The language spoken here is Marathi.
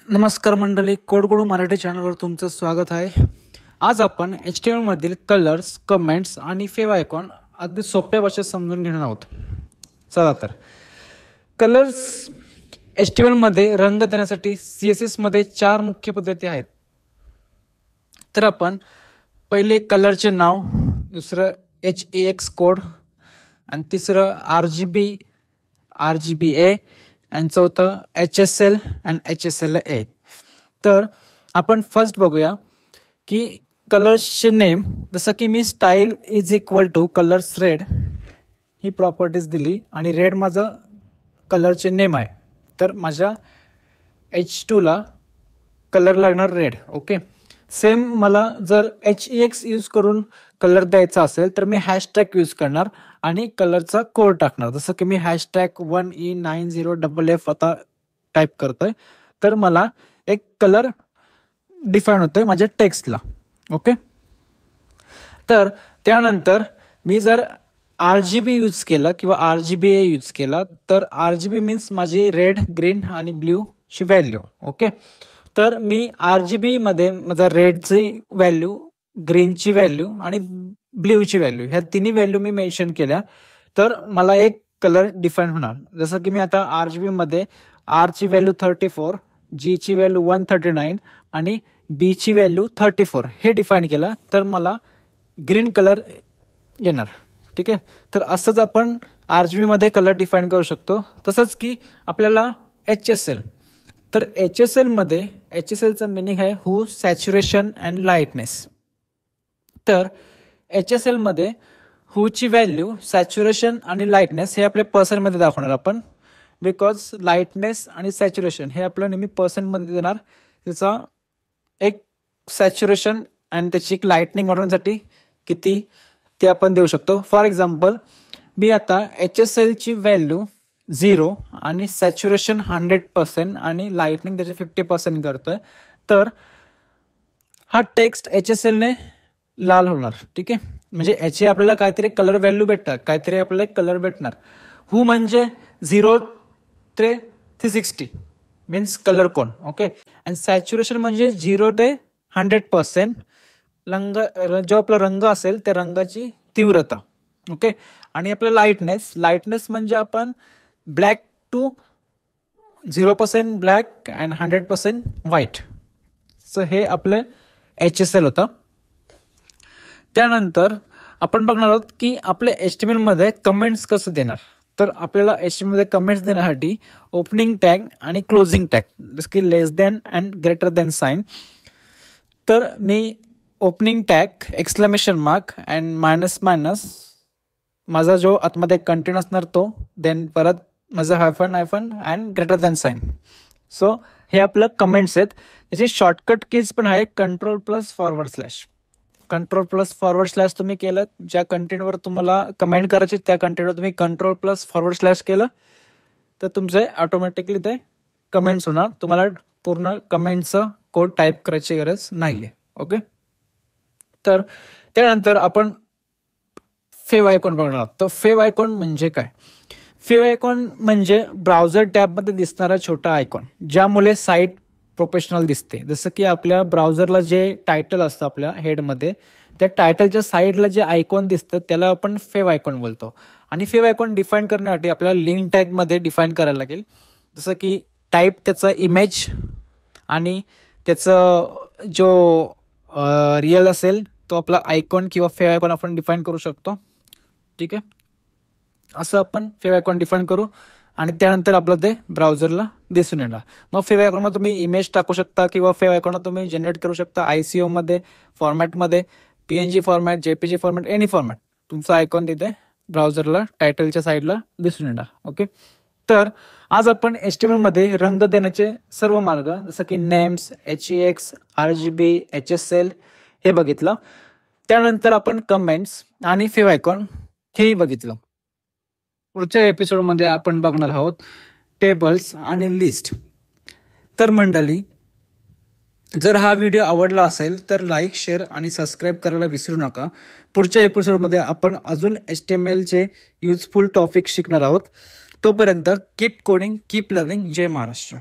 नमस्कार मंडळी, कोडगुडू मराठी चॅनलवर तुमचं स्वागत आहे. आज आपण HTML मधील कलर्स, कमेंट्स आणि फेव आयकॉन अगदी सोप्या भाषेत समजून घेणार आहोत. चला तर, कलर्स HTML मध्ये रंग देण्यासाठी CSS मध्ये 4 मुख्य पद्धती आहेत. तर आपण पहिले कलरचे नाव, दुसरं HEX कोड आणि तिसरं RGBA आणि चौथं HSL आणि HSLA. तर आपण फर्स्ट बघूया की कलर्सचे नेम. जसं की मी style is equal to colours red ही प्रॉपर्टीज दिली आणि रेड माझं कलरचे नेम आहे. तर माझ्या H2 ला कलर लागणार रेड. ओके, सेम मला जर HEX यूज करून कलर द्यायचा असेल तर मी हॅशटॅग यूज करणार आणि कलरचा कोड टाकणार. जसं की मी हॅशटॅग 1E90FF आता टाईप करतोय, तर मला एक कलर डिफाईन होतोय माझ्या टेक्स्टला. ओके, तर त्यानंतर मी जर RGB यूज केला किंवा RGBA यूज केला तर RGB मीन्स माझी रेड, ग्रीन आणि ब्ल्यू ची व्हॅल्यू. ओके, तर मी RGB मध्ये माझा रेडची व्हॅल्यू, ग्रीनची व्हॅल्यू आणि ब्ल्यूची व्हॅल्यू ह्या तिन्ही व्हॅल्यू मी मेन्शन केल्या तर मला एक कलर डिफाईन होणार. जसं की मी आता RGB मध्ये R ची व्हॅल्यू 34, G ची व्हॅल्यू 139 आणि B ची व्हॅल्यू 34 हे डिफाईन केला तर मला ग्रीन कलर येणार. ठीक आहे, तर असंच आपण RGB मध्ये कलर डिफाईन करू शकतो. तसंच की आपल्याला HSL, तर HSL मध्ये HSLचं मिनिंग आहे हू, सॅच्युरेशन अँड लाईटनेस. तर HSL मध्ये हूची व्हॅल्यू, सॅच्युरेशन आणि लाईटनेस हे आपल्या पर्सेंटमध्ये दाखवणार आपण, बिकॉज लाईटनेस आणि सॅच्युरेशन हे आपलं नेहमी पर्सेंटमध्ये देणार. त्याचा एक सॅच्युरेशन आणि त्याची एक लाईटनिंग वाढवण्यासाठी किती ते आपण देऊ शकतो. फॉर एक्झाम्पल, मी आता HSL ची व्हॅल्यू 0 आणि सॅच्युरेशन 100% आणि लाईटनिंग त्याचे 50% करतोय, तर हा टेक्स्ट HSL ने लाल होणार. ठीक आहे, म्हणजे याची आपल्याला काहीतरी कलर व्हॅल्यू भेटणार, काहीतरी आपल्याला कलर भेटणार. हू म्हणजे 0 ते 360 मीन्स कलर कोण. ओके, आणि सॅच्युरेशन म्हणजे 0 ते 100% रंग, जो आपला रंग असेल त्या रंगाची तीव्रता. ओके, आणि आपलं लाईटनेस म्हणजे आपण black to 0% black and 100% white. So हे आपलं HSL होतं. त्यानंतर आपण बघणार आहोत की आपल्या HTML मध्ये कमेंट्स कसं देणार. तर आपल्याला HTML मध्ये कमेंट्स देण्यासाठी ओपनिंग टॅग आणि क्लोजिंग टॅग, जसं की less than and greater than sign. तर मी opening tag, exclamation mark and minus माझा जो आतमध्ये कंटेंट असणार तो, देन परत माझं hyphen and greater than sign. So हे आपलं कमेंट्स आहेत. त्याची शॉर्टकट कीज पण आहे कंट्रोल+/. कंट्रोल+/. तुम्ही केलं, ज्या कंटेंटवर तुम्हाला कमेंट करायचे त्या कंटेंटवर तुम्ही कंट्रोल+/. केलं तर तुमचे ऑटोमॅटिकली ते कमेंट्स होणार. तुम्हाला पूर्ण कमेंटचं कोड टाईप करायची गरज नाहीये. ओके, तर त्यानंतर आपण फेव आयकॉन बघणार. तर फेव आयकॉन म्हणजे काय? फेव आयकॉन म्हणजे ब्राउझर टॅबमध्ये दिसणारा छोटा आयकॉन, ज्यामुळे साईट प्रोफेशनल दिसते. जसं की आपल्या ब्राउझरला जे टायटल असतं आपल्या हेडमध्ये, त्या टायटलच्या साईडला जे आयकॉन दिसतं त्याला आपण फेव आयकॉन बोलतो. आणि फेव आयकॉन डिफाईन करण्यासाठी आपल्याला लिंक टॅगमध्ये डिफाईन करायला लागेल. जसं की टाईप त्याचा इमेज आणि त्याचं जो रिअल असेल तो आपला आयकॉन किंवा फेव आयकॉन आपण डिफाईन करू शकतो. ठीक आहे, असं आपण फेव आयकॉन डिफाईन करू आणि त्यानंतर आपलं ते ब्राउझरला दिसून येणार. मग फेव आयकॉनमध्ये तुम्ही इमेज टाकू शकता किंवा फेव आयकॉन तुम्ही जनरेट करू शकता ICO मध्ये, फॉर्मॅटमध्ये, PNG format, JPG format, any format. तुमचा आयकॉन तिथे ब्राउझरला टायटलच्या साईडला दिसून येणार. ओके, तर आज आपण HTML मध्ये रंग देण्याचे सर्व मार्ग, जसं की नेम्स, HEX, RGB, HSL हे बघितलं. त्यानंतर आपण कमेंट्स आणि फेव आयकॉन हेही बघितलं. पुढच्या एपिसोडमध्ये आपण बघणार आहोत टेबल्स आणि लिस्ट. तर मंडळी, जर हा व्हिडिओ आवडला असेल तर लाईक, शेअर आणि सबस्क्राईब करायला विसरू नका. पुढच्या एपिसोडमध्ये आपण अजून HTML चे युजफुल टॉपिक शिकणार आहोत. तोपर्यंत कीप कोडिंग, कीप लर्निंग. जय महाराष्ट्र.